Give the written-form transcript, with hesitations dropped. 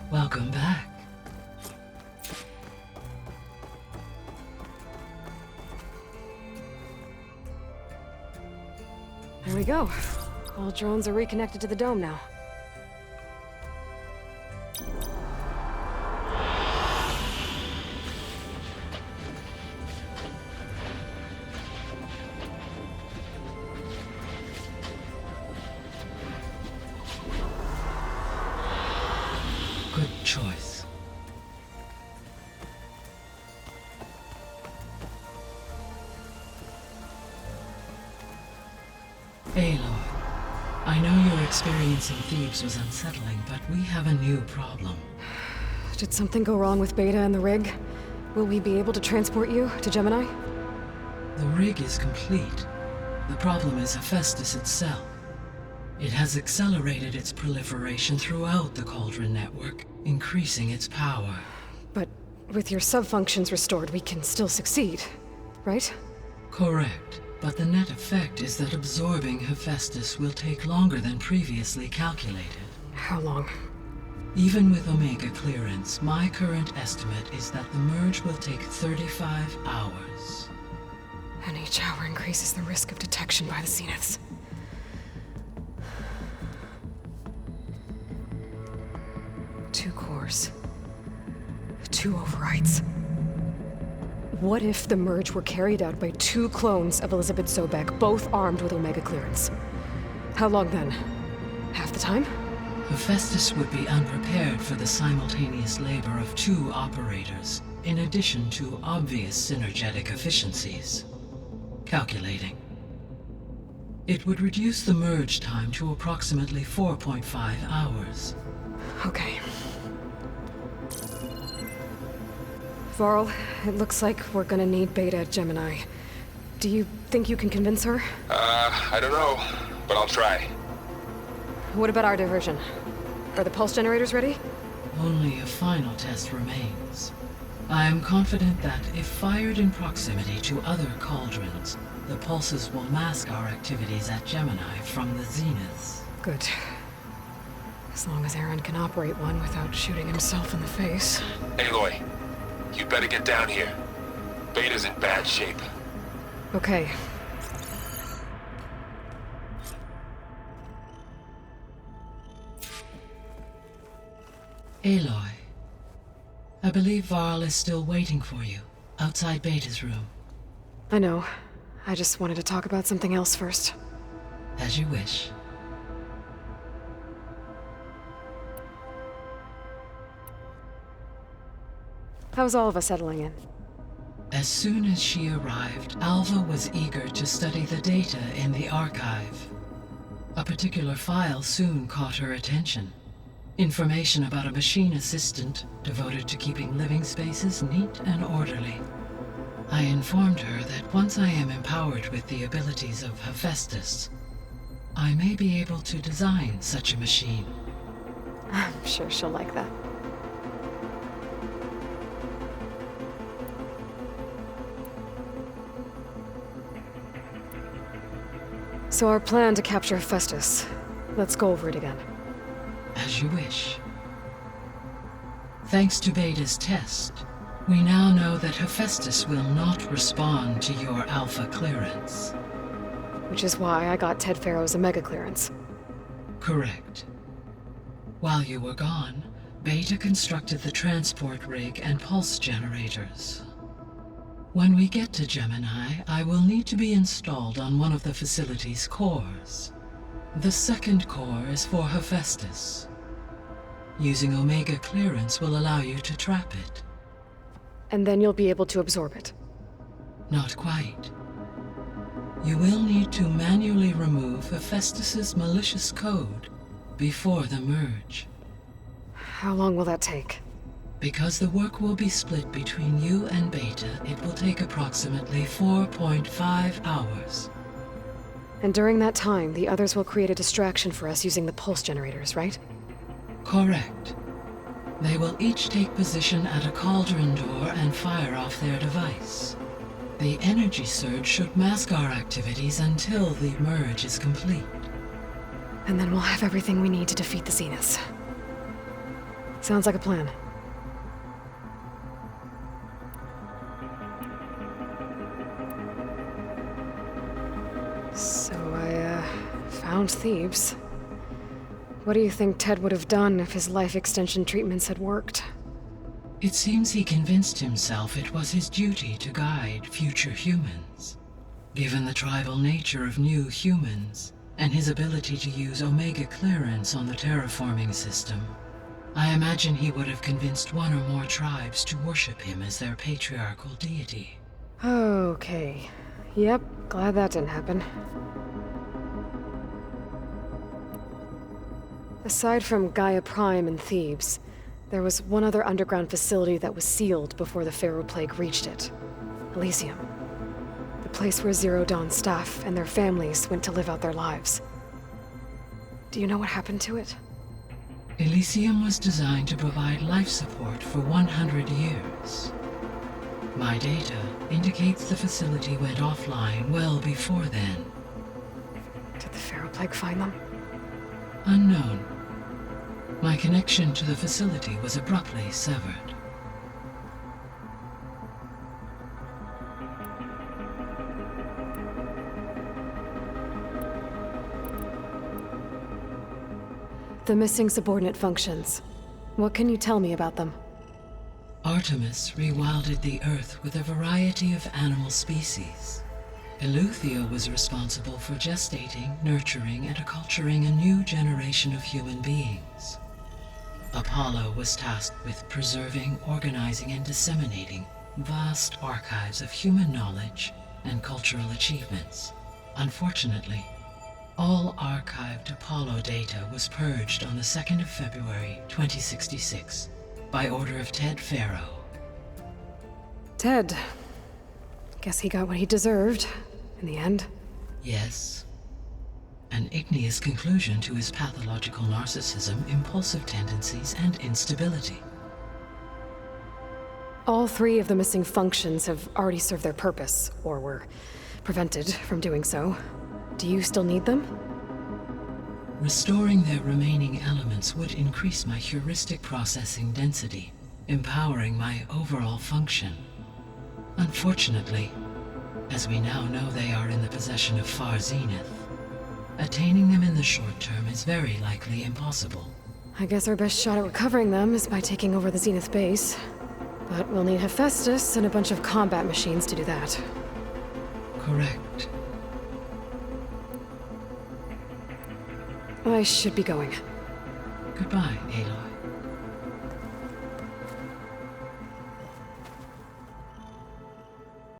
Welcome back. There we go. All drones are reconnected to the dome now. Good choice. Aloy, I know your experience in Thebes was unsettling, but we have a new problem. Did something go wrong with Beta and the rig? Will we be able to transport you to Gemini? The rig is complete. The problem is Hephaestus itself. It has accelerated its proliferation throughout the Cauldron network, increasing its power. But with your sub-functions restored, we can still succeed, right? Correct, but the net effect is that absorbing Hephaestus will take longer than previously calculated. How long? Even with Omega clearance, my current estimate is that the merge will take 35 hours. And each hour increases the risk of detection by the Zeniths. Two cores. Two overrides. What if the merge were carried out by two clones of Elizabeth Sobek, both armed with Omega clearance? How long then? Half the time? Hephaestus would be unprepared for the simultaneous labor of two operators, in addition to obvious synergetic efficiencies. Calculating. It would reduce the merge time to approximately 4.5 hours. Okay. Varl, it looks like we're gonna need Beta at Gemini. Do you think you can convince her? I don't know, but I'll try. What about our diversion? Are the pulse generators ready? Only a final test remains. I am confident that if fired in proximity to other cauldrons, the pulses will mask our activities at Gemini from the Zeniths. Good. As long as Aaron can operate one without shooting himself in the face. Aloy, you better get down here. Beta's in bad shape. Okay. Aloy, I believe Varl is still waiting for you, outside Beta's room. I know. I just wanted to talk about something else first. As you wish. How's all of us settling in? As soon as she arrived, Alva was eager to study the data in the archive. A particular file soon caught her attention. Information about a machine assistant devoted to keeping living spaces neat and orderly. I informed her that once I am empowered with the abilities of Hephaestus, I may be able to design such a machine. I'm sure she'll like that. So our plan to capture Hephaestus. Let's go over it again. As you wish. Thanks to Beta's test, we now know that Hephaestus will not respond to your Alpha clearance. Which is why I got Ted Faro's Omega clearance. Correct. While you were gone, Beta constructed the transport rig and pulse generators. When we get to Gemini, I will need to be installed on one of the facility's cores. The second core is for Hephaestus. Using Omega clearance will allow you to trap it. And then you'll be able to absorb it. Not quite. You will need to manually remove Hephaestus's malicious code before the merge. How long will that take? Because the work will be split between you and Beta, it will take approximately 4.5 hours. And during that time, the others will create a distraction for us using the pulse generators, right? Correct. They will each take position at a cauldron door and fire off their device. The energy surge should mask our activities until the merge is complete. And then we'll have everything we need to defeat the Zeniths. Sounds like a plan. So I found Thebes. What do you think Ted would have done if his life extension treatments had worked? It seems he convinced himself it was his duty to guide future humans. Given the tribal nature of new humans, and his ability to use Omega clearance on the terraforming system, I imagine he would have convinced one or more tribes to worship him as their patriarchal deity. Okay. Yep, glad that didn't happen. Aside from Gaia Prime and Thebes, there was one other underground facility that was sealed before the Pharaoh Plague reached it. Elysium. The place where Zero Dawn staff and their families went to live out their lives. Do you know what happened to it? Elysium was designed to provide life support for 100 years. My data indicates the facility went offline well before then. Did the Pharaoh Plague find them? Unknown. My connection to the facility was abruptly severed. The missing subordinate functions. What can you tell me about them? Artemis rewilded the Earth with a variety of animal species. Eleuthia was responsible for gestating, nurturing, and acculturating a new generation of human beings. Apollo was tasked with preserving, organizing, and disseminating vast archives of human knowledge and cultural achievements. Unfortunately, all archived Apollo data was purged on the 2nd of February, 2066, by order of Ted Faro. Ted. Guess he got what he deserved, in the end. Yes. An igneous conclusion to his pathological narcissism, impulsive tendencies, and instability. All three of the missing functions have already served their purpose, or were prevented from doing so. Do you still need them? Restoring their remaining elements would increase my heuristic processing density, empowering my overall function. Unfortunately, as we now know they are in the possession of Far Zenith, attaining them in the short term is very likely impossible. I guess our best shot at recovering them is by taking over the Zenith base. But we'll need Hephaestus and a bunch of combat machines to do that. Correct. I should be going. Goodbye, Aloy.